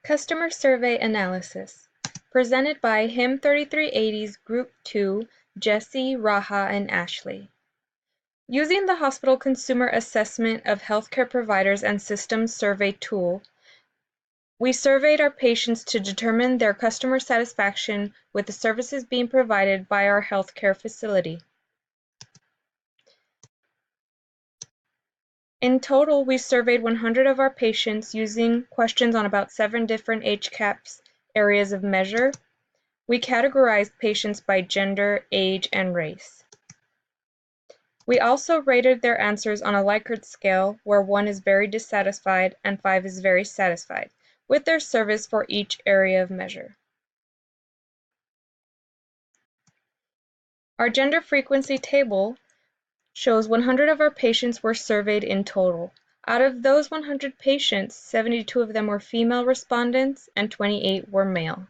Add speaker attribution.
Speaker 1: Customer Survey Analysis, presented by HIM3380's Group 2, Jessie, Raha, and Ashley. Using the Hospital Consumer Assessment of Healthcare Providers and Systems Survey tool, we surveyed our patients to determine their customer satisfaction with the services being provided by our healthcare facility. In total, we surveyed 100 of our patients using questions on about 7 different HCAHPS areas of measure. We categorized patients by gender, age, and race. We also rated their answers on a Likert scale, where 1 is very dissatisfied and 5 is very satisfied, with their service for each area of measure. Our gender frequency table shows 100 of our patients were surveyed in total. Out of those 100 patients, 72 of them were female respondents and 28 were male.